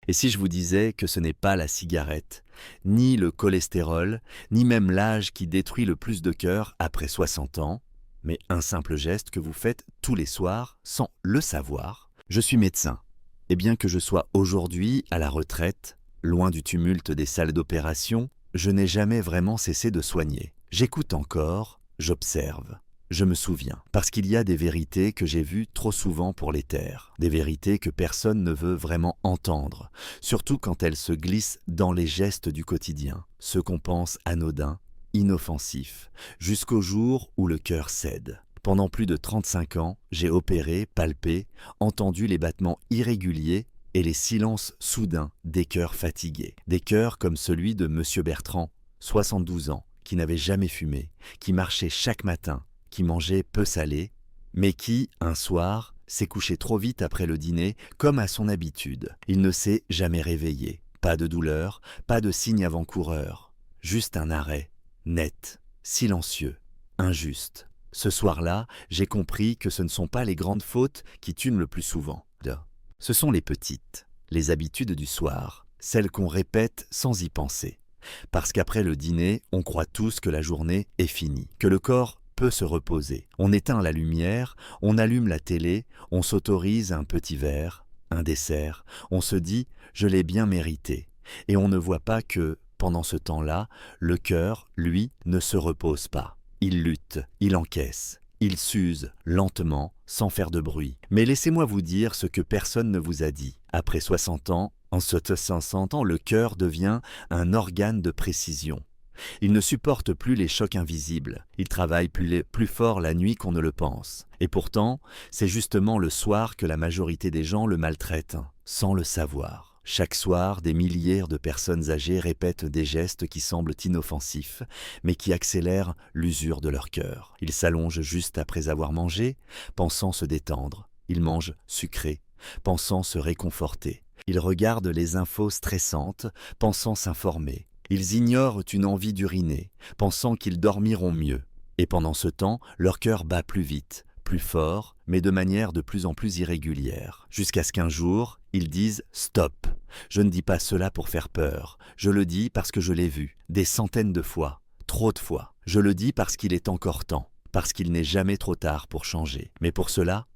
Et si je vous disais que ce n'est pas la cigarette, ni le cholestérol, ni même l'âge qui détruit le plus de cœurs après 60 ans, mais un simple geste que vous faites tous les soirs sans le savoir? Je suis médecin, et bien que je sois aujourd'hui à la retraite, loin du tumulte des salles d'opération, je n'ai jamais vraiment cessé de soigner. J'écoute encore, j'observe. Je me souviens, parce qu'il y a des vérités que j'ai vues trop souvent pour les taire, des vérités que personne ne veut vraiment entendre, surtout quand elles se glissent dans les gestes du quotidien, ceux qu'on pense anodins, inoffensifs, jusqu'au jour où le cœur cède. Pendant plus de 35 ans, j'ai opéré, palpé, entendu les battements irréguliers et les silences soudains des cœurs fatigués. Des cœurs comme celui de Monsieur Bertrand, 72 ans, qui n'avait jamais fumé, qui marchait chaque matin, qui mangeait peu salé, mais qui, un soir, s'est couché trop vite après le dîner, comme à son habitude. Il ne s'est jamais réveillé. Pas de douleur, pas de signe avant-coureur. Juste un arrêt, net, silencieux, injuste. Ce soir-là, j'ai compris que ce ne sont pas les grandes fautes qui tuent le plus souvent. Ce sont les petites, les habitudes du soir, celles qu'on répète sans y penser. Parce qu'après le dîner, on croit tous que la journée est finie, que le corps peut se reposer. On éteint la lumière, on allume la télé, on s'autorise un petit verre, un dessert, on se dit « je l'ai bien mérité ». Et on ne voit pas que, pendant ce temps-là, le cœur, lui, ne se repose pas. Il lutte, il encaisse, il s'use, lentement, sans faire de bruit. Mais laissez-moi vous dire ce que personne ne vous a dit. Après 60 ans, en se 60 ans, le cœur devient un organe de précision. Il ne supporte plus les chocs invisibles. Il travaille plus fort la nuit qu'on ne le pense. Et pourtant, c'est justement le soir que la majorité des gens le maltraitent, sans le savoir. Chaque soir, des milliers de personnes âgées répètent des gestes qui semblent inoffensifs, mais qui accélèrent l'usure de leur cœur. Ils s'allongent juste après avoir mangé, pensant se détendre. Ils mangent sucré, pensant se réconforter. Ils regardent les infos stressantes, pensant s'informer. Ils ignorent une envie d'uriner, pensant qu'ils dormiront mieux. Et pendant ce temps, leur cœur bat plus vite, plus fort, mais de manière de plus en plus irrégulière. Jusqu'à ce qu'un jour, ils disent « Stop ! Je ne dis pas cela pour faire peur. Je le dis parce que je l'ai vu, des centaines de fois, trop de fois. Je le dis parce qu'il est encore temps, parce qu'il n'est jamais trop tard pour changer. Mais pour cela,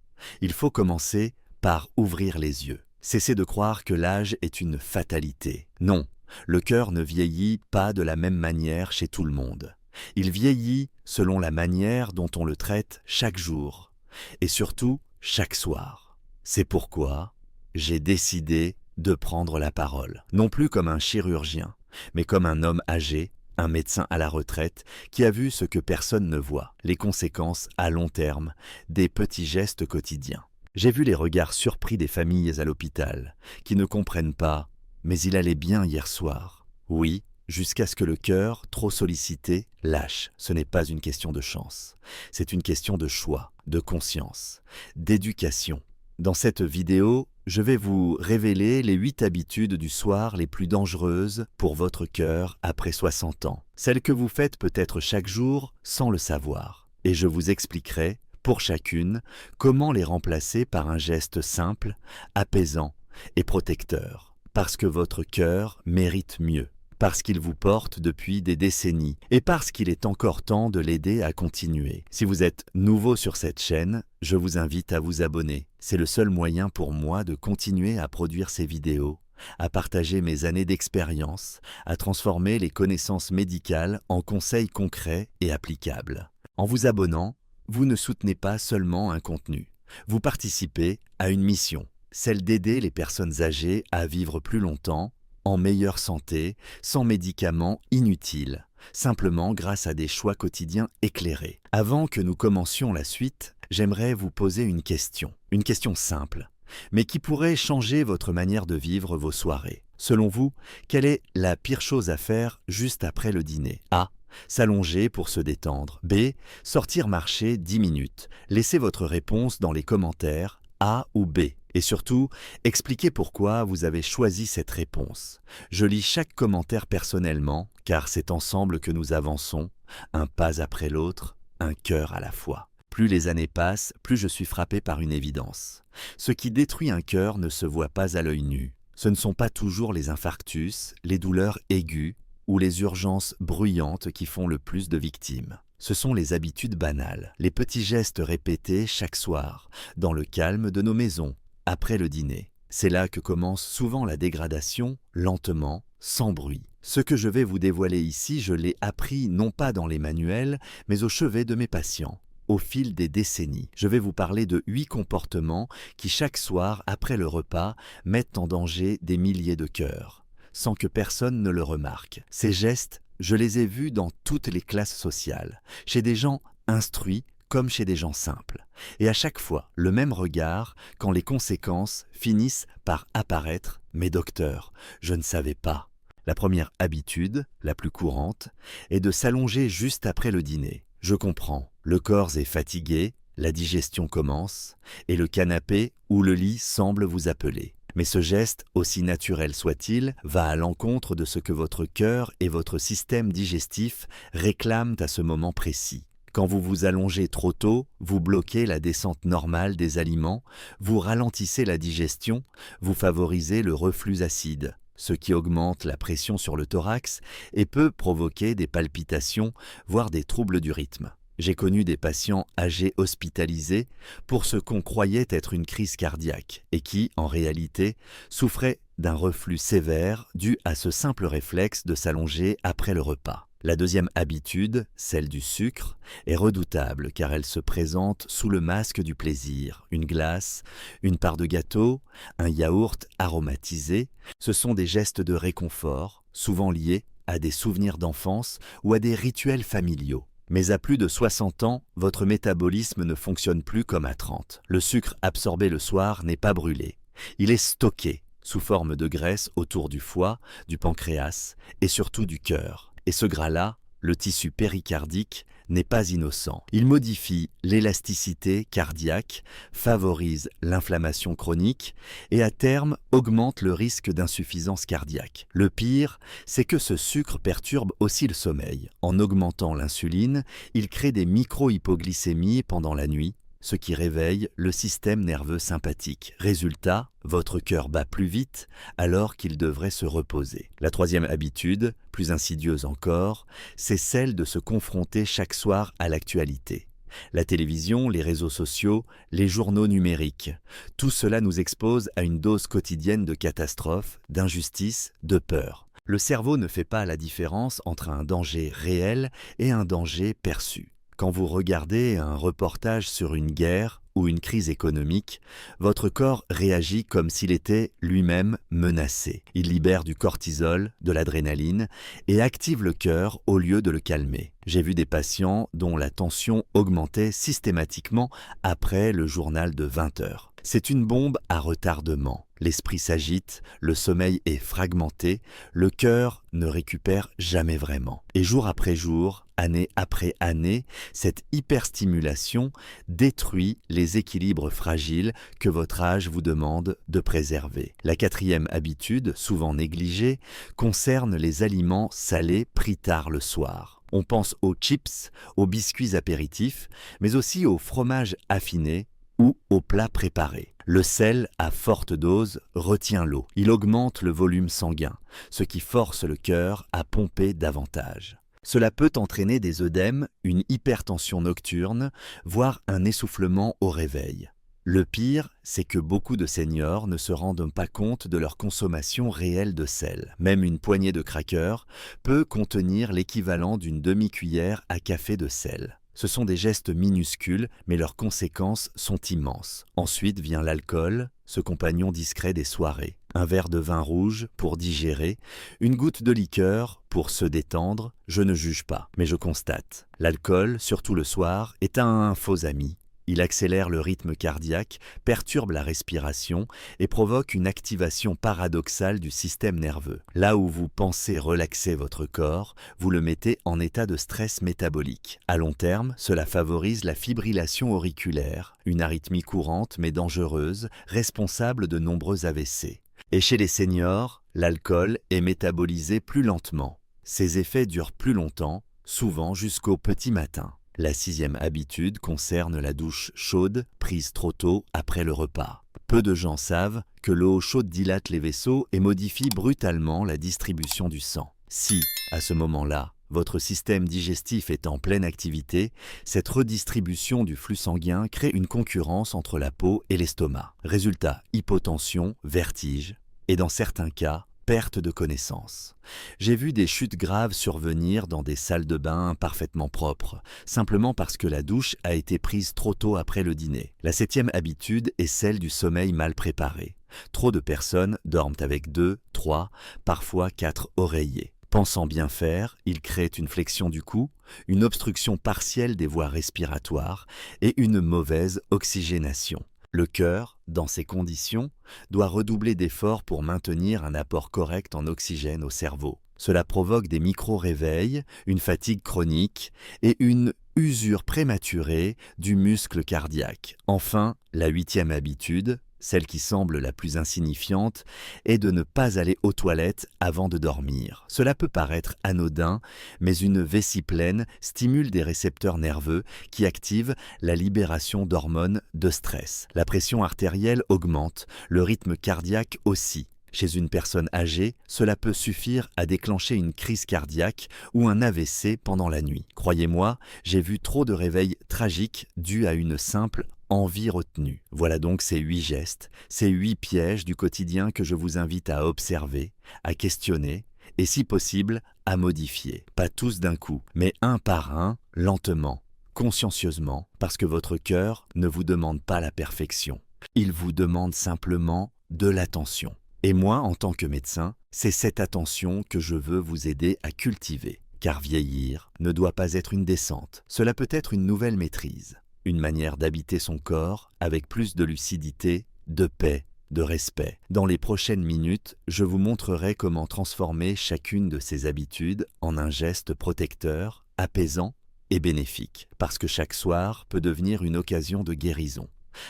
il faut commencer par ouvrir les yeux. Cesser de croire que l'âge est une fatalité. Non. Le cœur ne vieillit pas de la même manière chez tout le monde. Il vieillit selon la manière dont on le traite chaque jour, et surtout chaque soir. C'est pourquoi j'ai décidé de prendre la parole, non plus comme un chirurgien, mais comme un homme âgé, un médecin à la retraite qui a vu ce que personne ne voit, les conséquences à long terme des petits gestes quotidiens. J'ai vu les regards surpris des familles à l'hôpital, qui ne comprennent pas. Mais il allait bien hier soir. Oui, jusqu'à ce que le cœur, trop sollicité, lâche. Ce n'est pas une question de chance. C'est une question de choix, de conscience, d'éducation. Dans cette vidéo, je vais vous révéler les 8 habitudes du soir les plus dangereuses pour votre cœur après 60 ans. Celles que vous faites peut-être chaque jour sans le savoir. Et je vous expliquerai, pour chacune, comment les remplacer par un geste simple, apaisant et protecteur. Parce que votre cœur mérite mieux, parce qu'il vous porte depuis des décennies et parce qu'il est encore temps de l'aider à continuer. Si vous êtes nouveau sur cette chaîne, je vous invite à vous abonner. C'est le seul moyen pour moi de continuer à produire ces vidéos, à partager mes années d'expérience, à transformer les connaissances médicales en conseils concrets et applicables. En vous abonnant, vous ne soutenez pas seulement un contenu, vous participez à une mission. Celle d'aider les personnes âgées à vivre plus longtemps, en meilleure santé, sans médicaments inutiles, simplement grâce à des choix quotidiens éclairés. Avant que nous commencions la suite, j'aimerais vous poser une question simple, mais qui pourrait changer votre manière de vivre vos soirées. Selon vous, quelle est la pire chose à faire juste après le dîner? A. S'allonger pour se détendre. B. Sortir marcher 10 minutes. Laissez votre réponse dans les commentaires, A ou B. Et surtout, expliquez pourquoi vous avez choisi cette réponse. Je lis chaque commentaire personnellement, car c'est ensemble que nous avançons, un pas après l'autre, un cœur à la fois. Plus les années passent, plus je suis frappé par une évidence. Ce qui détruit un cœur ne se voit pas à l'œil nu. Ce ne sont pas toujours les infarctus, les douleurs aiguës ou les urgences bruyantes qui font le plus de victimes. Ce sont les habitudes banales, les petits gestes répétés chaque soir, dans le calme de nos maisons, après le dîner. C'est là que commence souvent la dégradation, lentement, sans bruit. Ce que je vais vous dévoiler ici, je l'ai appris non pas dans les manuels, mais au chevet de mes patients. Au fil des décennies, je vais vous parler de 8 comportements qui chaque soir, après le repas, mettent en danger des milliers de cœurs, sans que personne ne le remarque. Ces gestes, je les ai vus dans toutes les classes sociales, chez des gens instruits comme chez des gens simples. Et à chaque fois, le même regard quand les conséquences finissent par apparaître. Mais docteur, je ne savais pas. La première habitude, la plus courante, est de s'allonger juste après le dîner. Je comprends, le corps est fatigué, la digestion commence, et le canapé ou le lit semble vous appeler. Mais ce geste, aussi naturel soit-il, va à l'encontre de ce que votre cœur et votre système digestif réclament à ce moment précis. Quand vous vous allongez trop tôt, vous bloquez la descente normale des aliments, vous ralentissez la digestion, vous favorisez le reflux acide, ce qui augmente la pression sur le thorax et peut provoquer des palpitations, voire des troubles du rythme. J'ai connu des patients âgés hospitalisés pour ce qu'on croyait être une crise cardiaque et qui, en réalité, souffraient d'un reflux sévère dû à ce simple réflexe de s'allonger après le repas. La deuxième habitude, celle du sucre, est redoutable car elle se présente sous le masque du plaisir. Une glace, une part de gâteau, un yaourt aromatisé, ce sont des gestes de réconfort, souvent liés à des souvenirs d'enfance ou à des rituels familiaux. Mais à plus de 60 ans, votre métabolisme ne fonctionne plus comme à 30. Le sucre absorbé le soir n'est pas brûlé. Il est stocké sous forme de graisse autour du foie, du pancréas et surtout du cœur. Et ce gras-là, le tissu péricardique, n'est pas innocent. Il modifie l'élasticité cardiaque, favorise l'inflammation chronique et à terme augmente le risque d'insuffisance cardiaque. Le pire, c'est que ce sucre perturbe aussi le sommeil. En augmentant l'insuline, il crée des micro-hypoglycémies pendant la nuit, ce qui réveille le système nerveux sympathique. Résultat, votre cœur bat plus vite alors qu'il devrait se reposer. La troisième habitude, plus insidieuse encore, c'est celle de se confronter chaque soir à l'actualité. La télévision, les réseaux sociaux, les journaux numériques, tout cela nous expose à une dose quotidienne de catastrophes, d'injustice, de peur. Le cerveau ne fait pas la différence entre un danger réel et un danger perçu. Quand vous regardez un reportage sur une guerre ou une crise économique, votre corps réagit comme s'il était lui-même menacé. Il libère du cortisol, de l'adrénaline et active le cœur au lieu de le calmer. J'ai vu des patients dont la tension augmentait systématiquement après le journal de 20 heures. C'est une bombe à retardement. L'esprit s'agite, le sommeil est fragmenté, le cœur ne récupère jamais vraiment. Et jour après jour, année après année, cette hyperstimulation détruit les équilibres fragiles que votre âge vous demande de préserver. La quatrième habitude, souvent négligée, concerne les aliments salés pris tard le soir. On pense aux chips, aux biscuits apéritifs, mais aussi aux fromages affinés ou aux plats préparés. Le sel, à forte dose, retient l'eau. Il augmente le volume sanguin, ce qui force le cœur à pomper davantage. Cela peut entraîner des œdèmes, une hypertension nocturne, voire un essoufflement au réveil. Le pire, c'est que beaucoup de seniors ne se rendent pas compte de leur consommation réelle de sel. Même une poignée de crackers peut contenir l'équivalent d'une demi-cuillère à café de sel. Ce sont des gestes minuscules, mais leurs conséquences sont immenses. Ensuite vient l'alcool, ce compagnon discret des soirées. Un verre de vin rouge pour digérer, une goutte de liqueur pour se détendre, je ne juge pas, mais je constate. L'alcool, surtout le soir, est un faux ami. Il accélère le rythme cardiaque, perturbe la respiration et provoque une activation paradoxale du système nerveux. Là où vous pensez relaxer votre corps, vous le mettez en état de stress métabolique. À long terme, cela favorise la fibrillation auriculaire, une arythmie courante mais dangereuse, responsable de nombreux AVC. Et chez les seniors, l'alcool est métabolisé plus lentement. Ses effets durent plus longtemps, souvent jusqu'au petit matin. La sixième habitude concerne la douche chaude prise trop tôt après le repas. Peu de gens savent que l'eau chaude dilate les vaisseaux et modifie brutalement la distribution du sang. Si, à ce moment-là, votre système digestif est en pleine activité, cette redistribution du flux sanguin crée une concurrence entre la peau et l'estomac. Résultat, hypotension, vertige et dans certains cas, perte de connaissance. J'ai vu des chutes graves survenir dans des salles de bain parfaitement propres, simplement parce que la douche a été prise trop tôt après le dîner. La 7e habitude est celle du sommeil mal préparé. Trop de personnes dorment avec 2, 3, parfois 4 oreillers. Pensant bien faire, ils créent une flexion du cou, une obstruction partielle des voies respiratoires et une mauvaise oxygénation. Le cœur, dans ces conditions, doit redoubler d'efforts pour maintenir un apport correct en oxygène au cerveau. Cela provoque des micro-réveils, une fatigue chronique et une usure prématurée du muscle cardiaque. Enfin, la 8e habitude, celle qui semble la plus insignifiante, est de ne pas aller aux toilettes avant de dormir. Cela peut paraître anodin, mais une vessie pleine stimule des récepteurs nerveux qui activent la libération d'hormones de stress. La pression artérielle augmente, le rythme cardiaque aussi. Chez une personne âgée, cela peut suffire à déclencher une crise cardiaque ou un AVC pendant la nuit. Croyez-moi, j'ai vu trop de réveils tragiques dus à une simple envie retenue. Voilà donc ces 8 gestes, ces 8 pièges du quotidien que je vous invite à observer, à questionner et si possible à modifier. Pas tous d'un coup, mais un par un, lentement, consciencieusement, parce que votre cœur ne vous demande pas la perfection. Il vous demande simplement de l'attention. Et moi, en tant que médecin, c'est cette attention que je veux vous aider à cultiver. Car vieillir ne doit pas être une descente, cela peut être une nouvelle maîtrise. Une manière d'habiter son corps avec plus de lucidité, de paix, de respect. Dans les prochaines minutes, je vous montrerai comment transformer chacune de ces habitudes en un geste protecteur, apaisant et bénéfique. Parce que chaque soir peut devenir une occasion de guérison,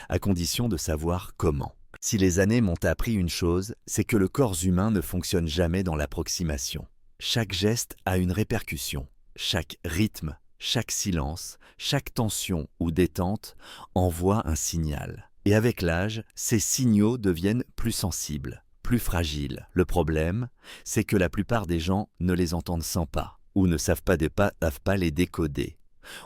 à condition de savoir comment. Si les années m'ont appris une chose, c'est que le corps humain ne fonctionne jamais dans l'approximation. Chaque geste a une répercussion, chaque rythme, chaque silence, chaque tension ou détente envoie un signal. Et avec l'âge, ces signaux deviennent plus sensibles, plus fragiles. Le problème, c'est que la plupart des gens ne les entendent pas ou ne savent pas les décoder.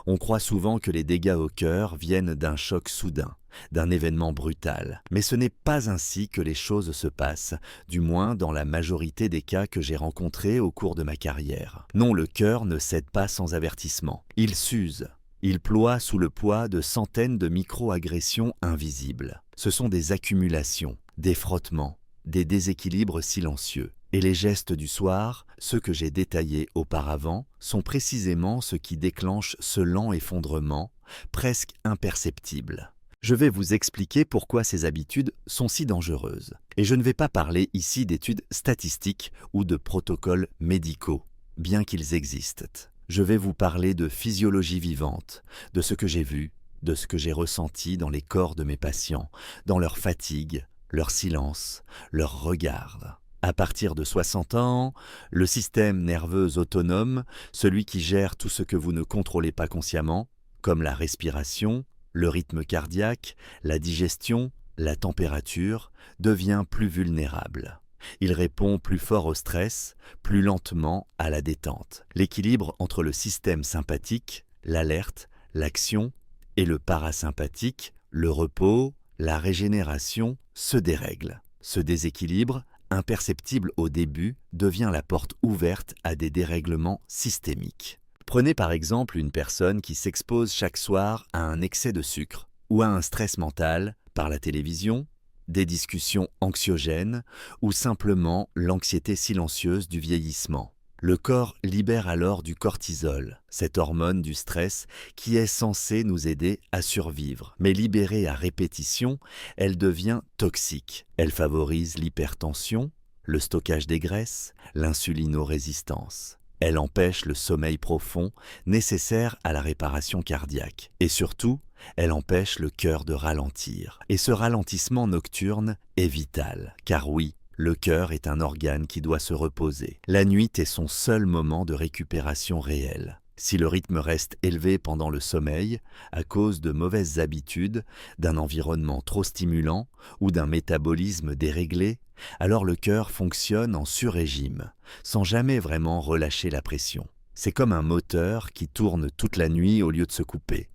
On croit souvent que les dégâts au cœur viennent d'un choc soudain, d'un événement brutal. Mais ce n'est pas ainsi que les choses se passent, du moins dans la majorité des cas que j'ai rencontrés au cours de ma carrière. Non, le cœur ne cède pas sans avertissement. Il s'use. Il ploie sous le poids de centaines de micro-agressions invisibles. Ce sont des accumulations, des frottements, des déséquilibres silencieux. Et les gestes du soir, ceux que j'ai détaillés auparavant, sont précisément ce qui déclenche ce lent effondrement, presque imperceptible. Je vais vous expliquer pourquoi ces habitudes sont si dangereuses. Et je ne vais pas parler ici d'études statistiques ou de protocoles médicaux, bien qu'ils existent. Je vais vous parler de physiologie vivante, de ce que j'ai vu, de ce que j'ai ressenti dans les corps de mes patients, dans leur fatigue, leur silence, leur regard. À partir de 60 ans, le système nerveux autonome, celui qui gère tout ce que vous ne contrôlez pas consciemment, comme la respiration, le rythme cardiaque, la digestion, la température, devient plus vulnérable. Il répond plus fort au stress, plus lentement à la détente. L'équilibre entre le système sympathique, l'alerte, l'action, et le parasympathique, le repos, la régénération, se dérègle. Ce déséquilibre, imperceptible au début, devient la porte ouverte à des dérèglements systémiques. Prenez par exemple une personne qui s'expose chaque soir à un excès de sucre ou à un stress mental par la télévision, des discussions anxiogènes ou simplement l'anxiété silencieuse du vieillissement. Le corps libère alors du cortisol, cette hormone du stress qui est censée nous aider à survivre. Mais libérée à répétition, elle devient toxique. Elle favorise l'hypertension, le stockage des graisses, l'insulinorésistance. Elle empêche le sommeil profond nécessaire à la réparation cardiaque. Et surtout, elle empêche le cœur de ralentir. Et ce ralentissement nocturne est vital, car oui, le cœur est un organe qui doit se reposer. La nuit est son seul moment de récupération réelle. Si le rythme reste élevé pendant le sommeil, à cause de mauvaises habitudes, d'un environnement trop stimulant ou d'un métabolisme déréglé, alors le cœur fonctionne en sur-régime, sans jamais vraiment relâcher la pression. C'est comme un moteur qui tourne toute la nuit au lieu de se couper.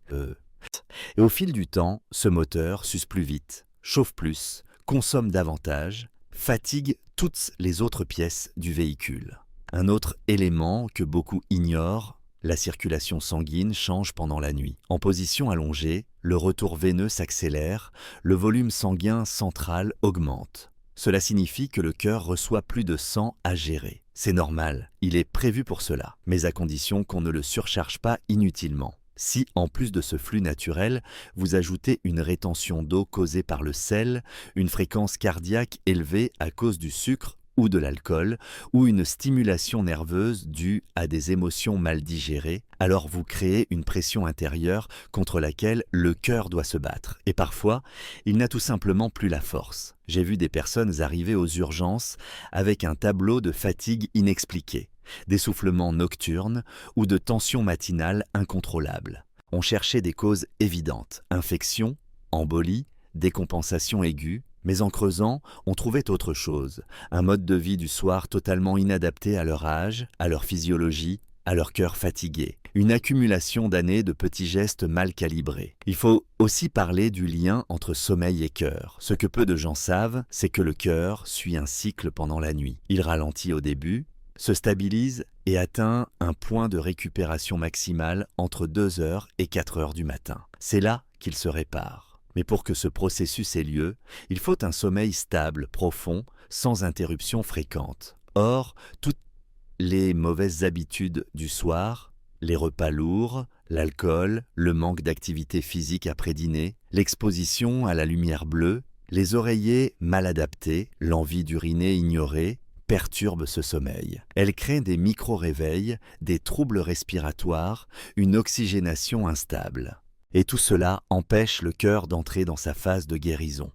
Et au fil du temps, ce moteur s'use plus vite, chauffe plus, consomme davantage, fatigue toutes les autres pièces du véhicule. Un autre élément que beaucoup ignorent, la circulation sanguine change pendant la nuit. En position allongée, le retour veineux s'accélère, le volume sanguin central augmente. Cela signifie que le cœur reçoit plus de sang à gérer. C'est normal, il est prévu pour cela, mais à condition qu'on ne le surcharge pas inutilement. Si, en plus de ce flux naturel, vous ajoutez une rétention d'eau causée par le sel, une fréquence cardiaque élevée à cause du sucre ou de l'alcool, ou une stimulation nerveuse due à des émotions mal digérées, alors vous créez une pression intérieure contre laquelle le cœur doit se battre. Et parfois, il n'a tout simplement plus la force. J'ai vu des personnes arriver aux urgences avec un tableau de fatigue inexpliquée, d'essoufflement nocturne ou de tension matinale incontrôlable. On cherchait des causes évidentes, infection, embolie, décompensation aiguë, mais en creusant, on trouvait autre chose, un mode de vie du soir totalement inadapté à leur âge, à leur physiologie, à leur cœur fatigué, une accumulation d'années de petits gestes mal calibrés. Il faut aussi parler du lien entre sommeil et cœur. Ce que peu de gens savent, c'est que le cœur suit un cycle pendant la nuit. Il ralentit au début, se stabilise et atteint un point de récupération maximale entre 2 heures et 4 heures du matin. C'est là qu'il se répare. Mais pour que ce processus ait lieu, il faut un sommeil stable, profond, sans interruption fréquente. Or, toutes les mauvaises habitudes du soir, les repas lourds, l'alcool, le manque d'activité physique après dîner, l'exposition à la lumière bleue, les oreillers mal adaptés, l'envie d'uriner ignorée, perturbent ce sommeil. Elles créent des micro-réveils, des troubles respiratoires, une oxygénation instable. Et tout cela empêche le cœur d'entrer dans sa phase de guérison.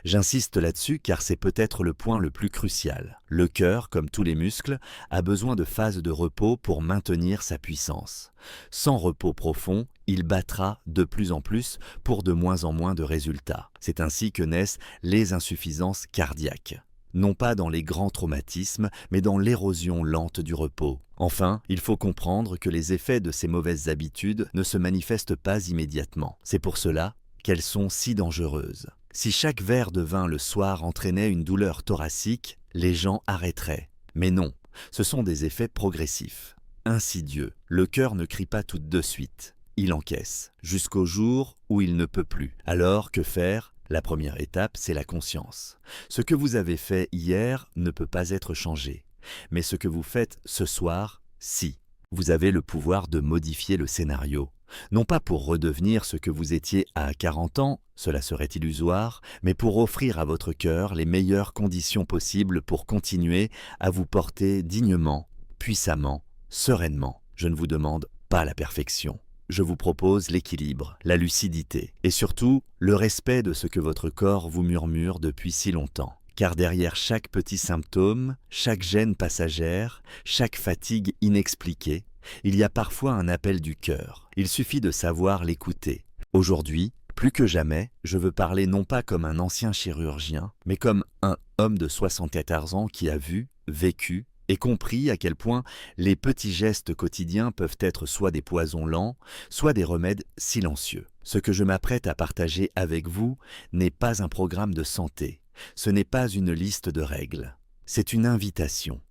J'insiste là-dessus car c'est peut-être le point le plus crucial. Le cœur, comme tous les muscles, a besoin de phases de repos pour maintenir sa puissance. Sans repos profond, il battra de plus en plus pour de moins en moins de résultats. C'est ainsi que naissent les insuffisances cardiaques. Non pas dans les grands traumatismes, mais dans l'érosion lente du repos. Enfin, il faut comprendre que les effets de ces mauvaises habitudes ne se manifestent pas immédiatement. C'est pour cela qu'elles sont si dangereuses. Si chaque verre de vin le soir entraînait une douleur thoracique, les gens arrêteraient. Mais non, ce sont des effets progressifs. Insidieux, le cœur ne crie pas tout de suite. Il encaisse, jusqu'au jour où il ne peut plus. Alors, que faire ? La première étape, c'est la conscience. Ce que vous avez fait hier ne peut pas être changé. Mais ce que vous faites ce soir, si. Vous avez le pouvoir de modifier le scénario. Non pas pour redevenir ce que vous étiez à 40 ans, cela serait illusoire, mais pour offrir à votre cœur les meilleures conditions possibles pour continuer à vous porter dignement, puissamment, sereinement. Je ne vous demande pas la perfection. Je vous propose l'équilibre, la lucidité et surtout le respect de ce que votre corps vous murmure depuis si longtemps. Car derrière chaque petit symptôme, chaque gêne passagère, chaque fatigue inexpliquée, il y a parfois un appel du cœur. Il suffit de savoir l'écouter. Aujourd'hui, plus que jamais, je veux parler non pas comme un ancien chirurgien, mais comme un homme de 74 ans qui a vu, vécu, et compris à quel point les petits gestes quotidiens peuvent être soit des poisons lents, soit des remèdes silencieux. Ce que je m'apprête à partager avec vous n'est pas un programme de santé, ce n'est pas une liste de règles, c'est une invitation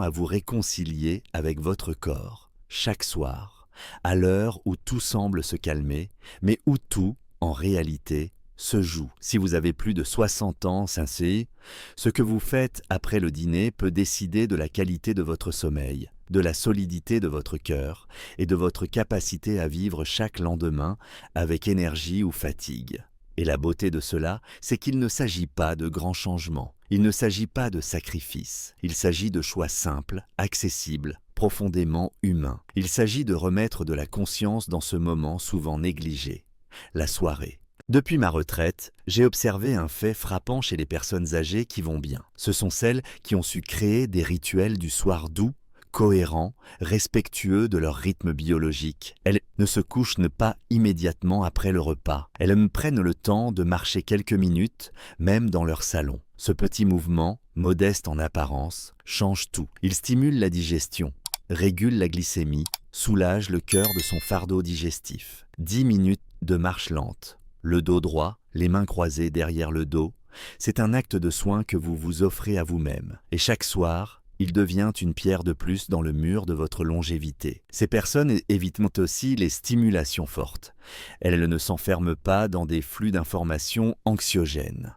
à vous réconcilier avec votre corps, chaque soir, à l'heure où tout semble se calmer, mais où tout, en réalité, se joue. Si vous avez plus de 60 ans, sensei, ce que vous faites après le dîner peut décider de la qualité de votre sommeil, de la solidité de votre cœur et de votre capacité à vivre chaque lendemain avec énergie ou fatigue. Et la beauté de cela, c'est qu'il ne s'agit pas de grands changements, il ne s'agit pas de sacrifices, il s'agit de choix simples, accessibles, profondément humains. Il s'agit de remettre de la conscience dans ce moment souvent négligé, la soirée. Depuis ma retraite, j'ai observé un fait frappant chez les personnes âgées qui vont bien. Ce sont celles qui ont su créer des rituels du soir doux, cohérents, respectueux de leur rythme biologique. Elles ne se couchent pas immédiatement après le repas. Elles me prennent le temps de marcher quelques minutes, même dans leur salon. Ce petit mouvement, modeste en apparence, change tout. Il stimule la digestion, régule la glycémie, soulage le cœur de son fardeau digestif. 10 minutes de marche lente, le dos droit, les mains croisées derrière le dos, c'est un acte de soin que vous vous offrez à vous-même. Et chaque soir, il devient une pierre de plus dans le mur de votre longévité. Ces personnes évitent aussi les stimulations fortes. Elles ne s'enferment pas dans des flux d'informations anxiogènes.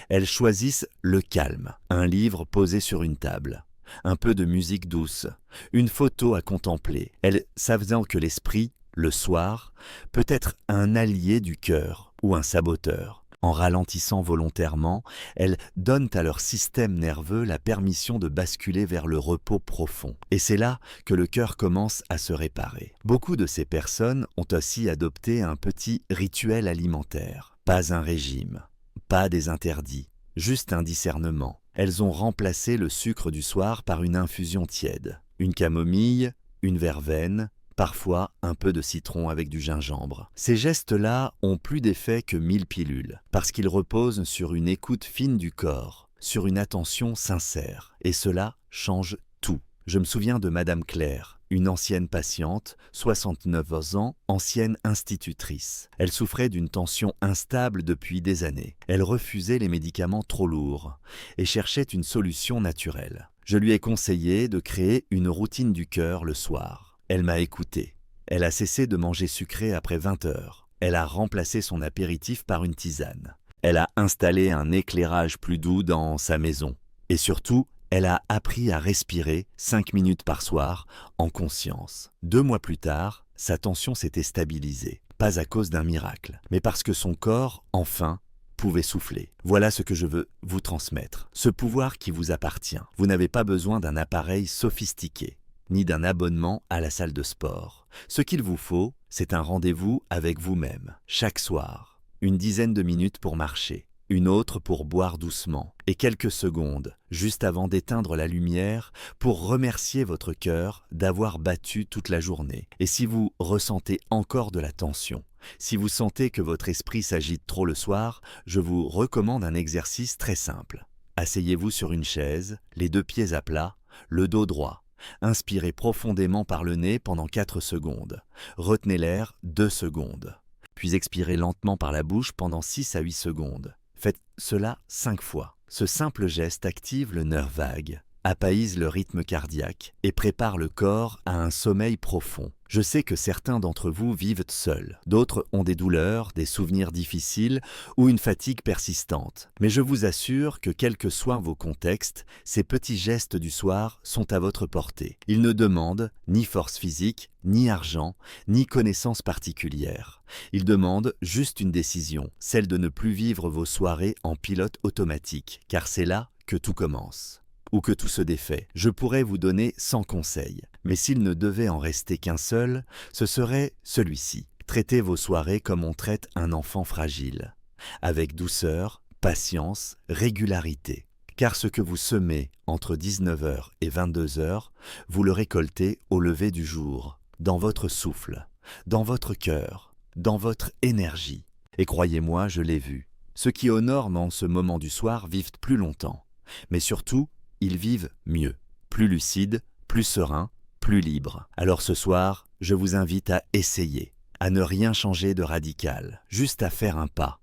Elles choisissent le calme, un livre posé sur une table, un peu de musique douce, une photo à contempler. Elles savent que l'esprit, le soir, peut être un allié du cœur ou un saboteur. En ralentissant volontairement, elles donnent à leur système nerveux la permission de basculer vers le repos profond. Et c'est là que le cœur commence à se réparer. Beaucoup de ces personnes ont aussi adopté un petit rituel alimentaire. Pas un régime, pas des interdits, juste un discernement. Elles ont remplacé le sucre du soir par une infusion tiède. Une camomille, une verveine, parfois un peu de citron avec du gingembre. Ces gestes-là ont plus d'effet que 1000 pilules, parce qu'ils reposent sur une écoute fine du corps, sur une attention sincère. Et cela change tout. Je me souviens de Madame Claire, une ancienne patiente, 69 ans, ancienne institutrice. Elle souffrait d'une tension instable depuis des années. Elle refusait les médicaments trop lourds et cherchait une solution naturelle. Je lui ai conseillé de créer une routine du cœur le soir. Elle m'a écouté. Elle a cessé de manger sucré après 20 heures. Elle a remplacé son apéritif par une tisane. Elle a installé un éclairage plus doux dans sa maison. Et surtout, elle a appris à respirer 5 minutes par soir en conscience. 2 mois plus tard, sa tension s'était stabilisée. Pas à cause d'un miracle, mais parce que son corps, enfin, pouvait souffler. Voilà ce que je veux vous transmettre. Ce pouvoir qui vous appartient. Vous n'avez pas besoin d'un appareil sophistiqué, ni d'un abonnement à la salle de sport. Ce qu'il vous faut, c'est un rendez-vous avec vous-même, chaque soir. Une dizaine de minutes pour marcher, une autre pour boire doucement, et quelques secondes, juste avant d'éteindre la lumière, pour remercier votre cœur d'avoir battu toute la journée. Et si vous ressentez encore de la tension, si vous sentez que votre esprit s'agite trop le soir, je vous recommande un exercice très simple. Asseyez-vous sur une chaise, les 2 pieds à plat, le dos droit. Inspirez profondément par le nez pendant 4 secondes. Retenez l'air 2 secondes. Puis expirez lentement par la bouche pendant 6 à 8 secondes. Faites cela 5 fois. Ce simple geste active le nerf vague, apaiise le rythme cardiaque et prépare le corps à un sommeil profond. Je sais que certains d'entre vous vivent seuls, d'autres ont des douleurs, des souvenirs difficiles ou une fatigue persistante. Mais je vous assure que quels que soient vos contextes, ces petits gestes du soir sont à votre portée. Ils ne demandent ni force physique, ni argent, ni connaissances particulières. Ils demandent juste une décision, celle de ne plus vivre vos soirées en pilote automatique, car c'est là que tout commence. Ou que tout se défait. Je pourrais vous donner 100 conseils, mais s'il ne devait en rester qu'un seul, ce serait celui-ci. Traitez vos soirées comme on traite un enfant fragile, avec douceur, patience, régularité. Car ce que vous semez entre 19h et 22h, vous le récoltez au lever du jour, dans votre souffle, dans votre cœur, dans votre énergie. Et croyez-moi, je l'ai vu. Ceux qui honorent dans ce moment du soir vivent plus longtemps, mais surtout, ils vivent mieux, plus lucides, plus sereins, plus libres. Alors ce soir, je vous invite à essayer, à ne rien changer de radical, juste à faire un pas,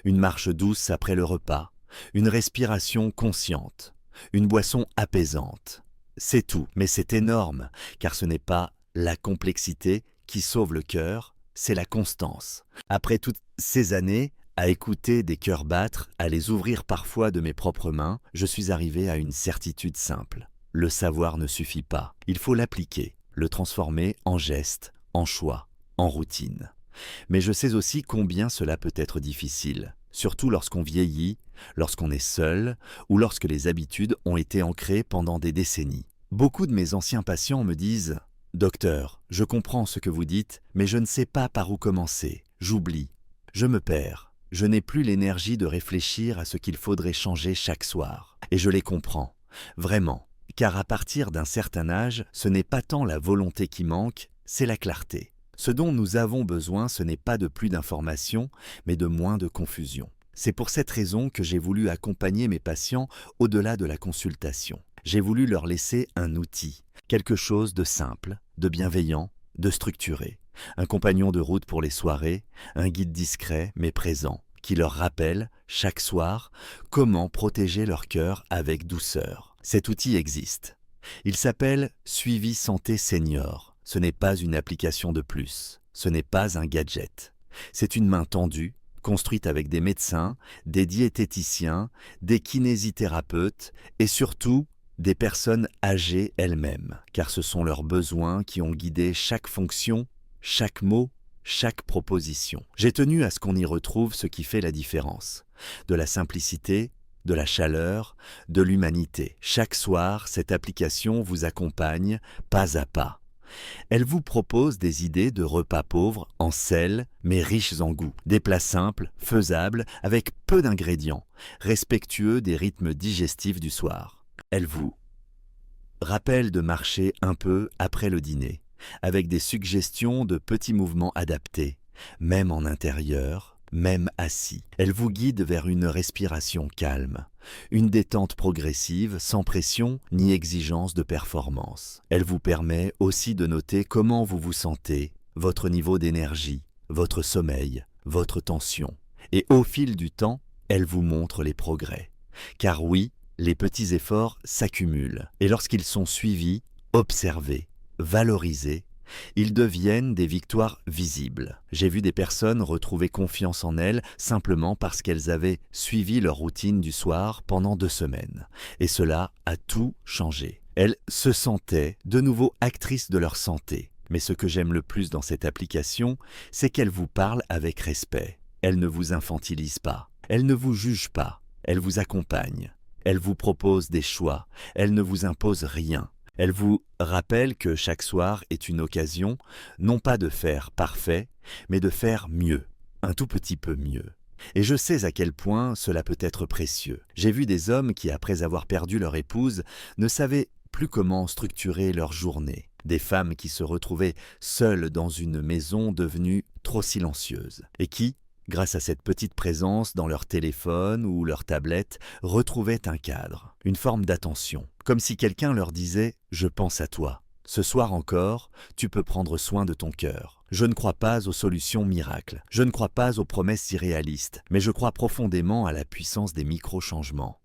une marche douce après le repas, une respiration consciente, une boisson apaisante. C'est tout, mais c'est énorme, car ce n'est pas la complexité qui sauve le cœur, c'est la constance. Après toutes ces années, à écouter des cœurs battre, à les ouvrir parfois de mes propres mains, je suis arrivé à une certitude simple. Le savoir ne suffit pas. Il faut l'appliquer, le transformer en geste, en choix, en routine. Mais je sais aussi combien cela peut être difficile, surtout lorsqu'on vieillit, lorsqu'on est seul ou lorsque les habitudes ont été ancrées pendant des décennies. Beaucoup de mes anciens patients me disent « Docteur, je comprends ce que vous dites, mais je ne sais pas par où commencer. J'oublie. Je me perds. Je n'ai plus l'énergie de réfléchir à ce qu'il faudrait changer chaque soir. Et je les comprends, vraiment, car à partir d'un certain âge, ce n'est pas tant la volonté qui manque, c'est la clarté. Ce dont nous avons besoin, ce n'est pas de plus d'informations, mais de moins de confusion. C'est pour cette raison que j'ai voulu accompagner mes patients au-delà de la consultation. J'ai voulu leur laisser un outil, quelque chose de simple, de bienveillant, de structuré. Un compagnon de route pour les soirées, un guide discret mais présent, qui leur rappelle, chaque soir, comment protéger leur cœur avec douceur. Cet outil existe. Il s'appelle Suivi Santé Senior. Ce n'est pas une application de plus, ce n'est pas un gadget. C'est une main tendue, construite avec des médecins, des diététiciens, des kinésithérapeutes et surtout des personnes âgées elles-mêmes, car ce sont leurs besoins qui ont guidé chaque fonction, chaque mot, chaque proposition. J'ai tenu à ce qu'on y retrouve ce qui fait la différence. De la simplicité, de la chaleur, de l'humanité. Chaque soir, cette application vous accompagne pas à pas. Elle vous propose des idées de repas pauvres en sel, mais riches en goût. Des plats simples, faisables, avec peu d'ingrédients, respectueux des rythmes digestifs du soir. Elle vous rappelle de marcher un peu après le dîner, avec des suggestions de petits mouvements adaptés, même en intérieur, même assis. Elle vous guide vers une respiration calme, une détente progressive sans pression ni exigence de performance. Elle vous permet aussi de noter comment vous vous sentez, votre niveau d'énergie, votre sommeil, votre tension. Et au fil du temps, elle vous montre les progrès. Car oui, les petits efforts s'accumulent. Et lorsqu'ils sont suivis, observés, valorisés, ils deviennent des victoires visibles. J'ai vu des personnes retrouver confiance en elles simplement parce qu'elles avaient suivi leur routine du soir pendant 2 semaines. Et cela a tout changé. Elles se sentaient de nouveau actrices de leur santé. Mais ce que j'aime le plus dans cette application, c'est qu'elle vous parle avec respect. Elle ne vous infantilise pas. Elle ne vous juge pas. Elle vous accompagne. Elle vous propose des choix. Elle ne vous impose rien. Elle vous rappelle que chaque soir est une occasion, non pas de faire parfait, mais de faire mieux, un tout petit peu mieux. Et je sais à quel point cela peut être précieux. J'ai vu des hommes qui, après avoir perdu leur épouse, ne savaient plus comment structurer leur journée. Des femmes qui se retrouvaient seules dans une maison devenue trop silencieuse et qui, grâce à cette petite présence dans leur téléphone ou leur tablette, retrouvaient un cadre, une forme d'attention, comme si quelqu'un leur disait « Je pense à toi. Ce soir encore, tu peux prendre soin de ton cœur. Je ne crois pas aux solutions miracles, je ne crois pas aux promesses irréalistes, mais je crois profondément à la puissance des micro-changements.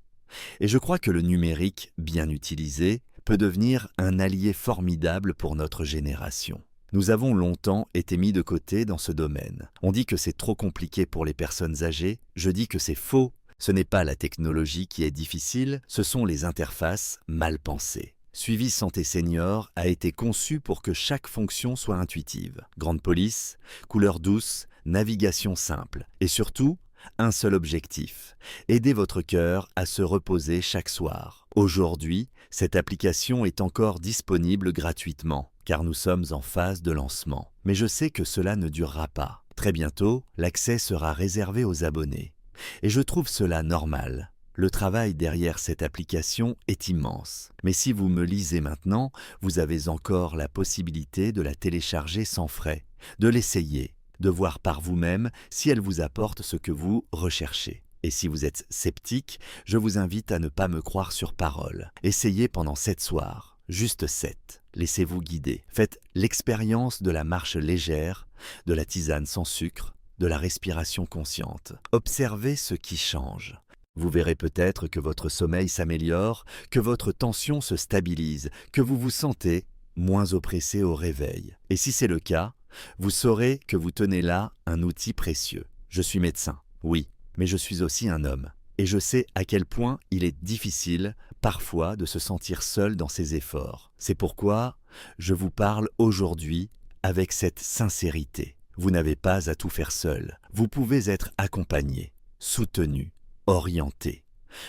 Et je crois que le numérique, bien utilisé, peut devenir un allié formidable pour notre génération. Nous avons longtemps été mis de côté dans ce domaine. On dit que c'est trop compliqué pour les personnes âgées, je dis que c'est faux. Ce n'est pas la technologie qui est difficile, ce sont les interfaces mal pensées. Suivi Santé Senior a été conçu pour que chaque fonction soit intuitive. Grande police, couleur douce, navigation simple et surtout, un seul objectif, aider votre cœur à se reposer chaque soir. Aujourd'hui, cette application est encore disponible gratuitement, car nous sommes en phase de lancement. Mais je sais que cela ne durera pas. Très bientôt, l'accès sera réservé aux abonnés. Et je trouve cela normal. Le travail derrière cette application est immense. Mais si vous me lisez maintenant, vous avez encore la possibilité de la télécharger sans frais, de l'essayer, de voir par vous-même si elle vous apporte ce que vous recherchez. Et si vous êtes sceptique, je vous invite à ne pas me croire sur parole. Essayez pendant 7 soirs, juste 7. Laissez-vous guider. Faites l'expérience de la marche légère, de la tisane sans sucre, de la respiration consciente. Observez ce qui change. Vous verrez peut-être que votre sommeil s'améliore, que votre tension se stabilise, que vous vous sentez moins oppressé au réveil. Et si c'est le cas, vous saurez que vous tenez là un outil précieux. Je suis médecin, oui, mais je suis aussi un homme. Et je sais à quel point il est difficile, parfois, de se sentir seul dans ses efforts. C'est pourquoi je vous parle aujourd'hui avec cette sincérité. Vous n'avez pas à tout faire seul. Vous pouvez être accompagné, soutenu, orienté.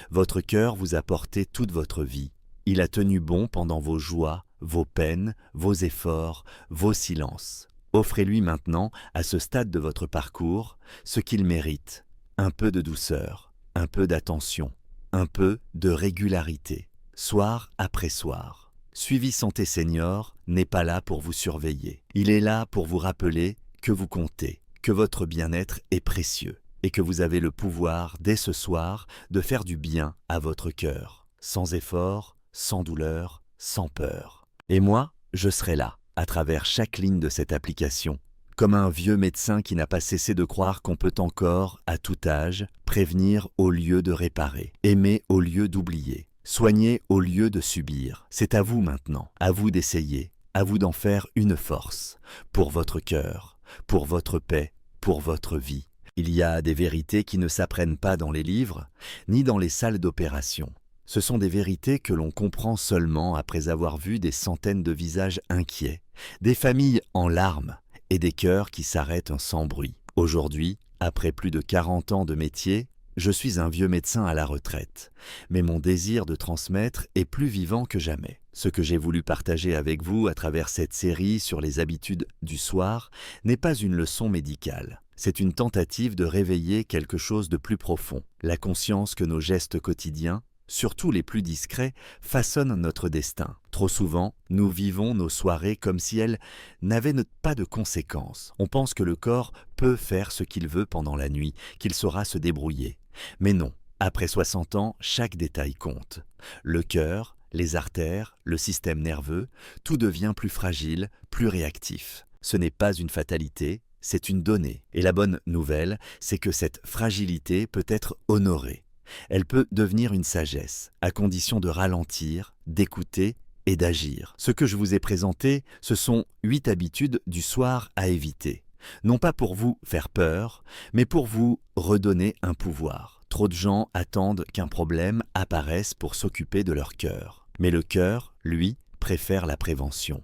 Votre cœur vous a porté toute votre vie. Il a tenu bon pendant vos joies, vos peines, vos efforts, vos silences. Offrez-lui maintenant, à ce stade de votre parcours, ce qu'il mérite. Un peu de douceur, un peu d'attention, un peu de régularité. soir après soir. Suivi Santé Senior n'est pas là pour vous surveiller. Il est là pour vous rappeler que vous comptez, que votre bien-être est précieux et que vous avez le pouvoir, dès ce soir, de faire du bien à votre cœur, sans effort, sans douleur, sans peur. Et moi, je serai là, à travers chaque ligne de cette application, comme un vieux médecin qui n'a pas cessé de croire qu'on peut encore, à tout âge, prévenir au lieu de réparer, aimer au lieu d'oublier, soigner au lieu de subir. C'est à vous maintenant, à vous d'essayer, à vous d'en faire une force, pour votre cœur, pour votre paix, pour votre vie. Il y a des vérités qui ne s'apprennent pas dans les livres, ni dans les salles d'opération. Ce sont des vérités que l'on comprend seulement après avoir vu des centaines de visages inquiets, des familles en larmes et des cœurs qui s'arrêtent sans bruit. Aujourd'hui, après plus de 40 ans de métier, je suis un vieux médecin à la retraite, mais mon désir de transmettre est plus vivant que jamais. Ce que j'ai voulu partager avec vous à travers cette série sur les habitudes du soir n'est pas une leçon médicale. C'est une tentative de réveiller quelque chose de plus profond, la conscience que nos gestes quotidiens, surtout les plus discrets, façonnent notre destin. Trop souvent, nous vivons nos soirées comme si elles n'avaient pas de conséquences. On pense que le corps peut faire ce qu'il veut pendant la nuit, qu'il saura se débrouiller. Mais non, après 60 ans, chaque détail compte. Le cœur, les artères, le système nerveux, tout devient plus fragile, plus réactif. Ce n'est pas une fatalité, c'est une donnée. Et la bonne nouvelle, c'est que cette fragilité peut être honorée. Elle peut devenir une sagesse, à condition de ralentir, d'écouter et d'agir. Ce que je vous ai présenté, ce sont 8 habitudes du soir à éviter. Non pas pour vous faire peur, mais pour vous redonner un pouvoir. Trop de gens attendent qu'un problème apparaisse pour s'occuper de leur cœur. Mais le cœur, lui, préfère la prévention.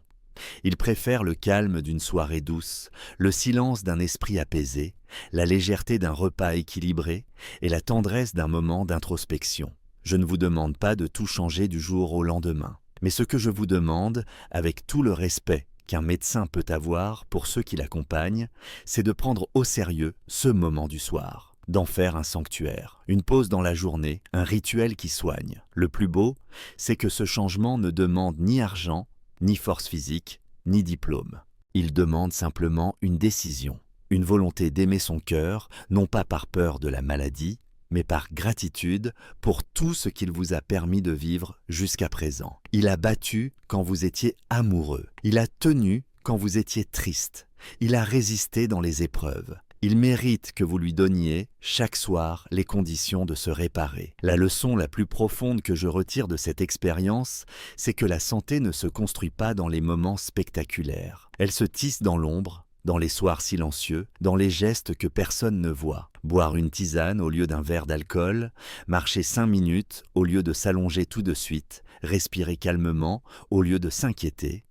Il préfère le calme d'une soirée douce, le silence d'un esprit apaisé, la légèreté d'un repas équilibré et la tendresse d'un moment d'introspection. Je ne vous demande pas de tout changer du jour au lendemain, mais ce que je vous demande, avec tout le respect qu'un médecin peut avoir pour ceux qui l'accompagnent, c'est de prendre au sérieux ce moment du soir, d'en faire un sanctuaire, une pause dans la journée, un rituel qui soigne. Le plus beau, c'est que ce changement ne demande ni argent, ni force physique, ni diplôme. Il demande simplement une décision, une volonté d'aimer son cœur, non pas par peur de la maladie, mais par gratitude pour tout ce qu'il vous a permis de vivre jusqu'à présent. Il a battu quand vous étiez amoureux. Il a tenu quand vous étiez triste. Il a résisté dans les épreuves. Il mérite que vous lui donniez, chaque soir, les conditions de se réparer. La leçon la plus profonde que je retire de cette expérience, c'est que la santé ne se construit pas dans les moments spectaculaires. Elle se tisse dans l'ombre, dans les soirs silencieux, dans les gestes que personne ne voit. Boire une tisane au lieu d'un verre d'alcool, marcher 5 minutes au lieu de s'allonger tout de suite, respirer calmement au lieu de s'inquiéter.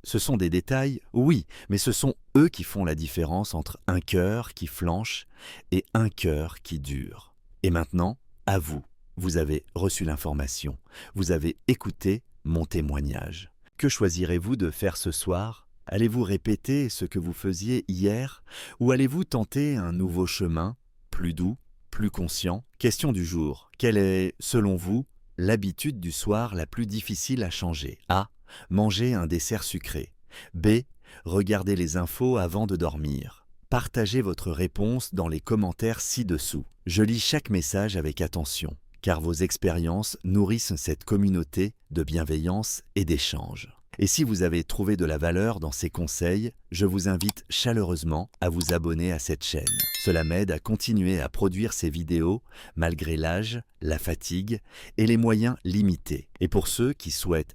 Ce sont des détails, oui, mais ce sont eux qui font la différence entre un cœur qui flanche et un cœur qui dure. Et maintenant, à vous, vous avez reçu l'information, vous avez écouté mon témoignage. Que choisirez-vous de faire ce soir ? Allez-vous répéter ce que vous faisiez hier ou allez-vous tenter un nouveau chemin, plus doux, plus conscient ? Question du jour, quelle est, selon vous, l'habitude du soir la plus difficile à changer ? A. Manger un dessert sucré. B. Regardez les infos avant de dormir. Partagez votre réponse dans les commentaires ci-dessous. Je lis chaque message avec attention, car vos expériences nourrissent cette communauté de bienveillance et d'échange. Et si vous avez trouvé de la valeur dans ces conseils, je vous invite chaleureusement à vous abonner à cette chaîne. Cela m'aide à continuer à produire ces vidéos malgré l'âge, la fatigue et les moyens limités. Et pour ceux qui souhaitent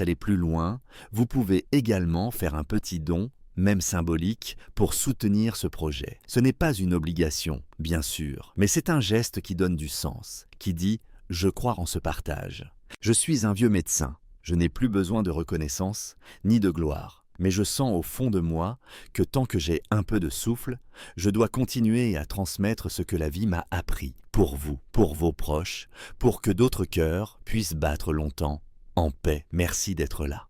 aller plus loin, vous pouvez également faire un petit don, même symbolique, pour soutenir ce projet. Ce n'est pas une obligation, bien sûr, mais c'est un geste qui donne du sens, qui dit « je crois en ce partage ». Je suis un vieux médecin, je n'ai plus besoin de reconnaissance ni de gloire, mais je sens au fond de moi que tant que j'ai un peu de souffle, je dois continuer à transmettre ce que la vie m'a appris, pour vous, pour vos proches, pour que d'autres cœurs puissent battre longtemps en paix. Merci d'être là.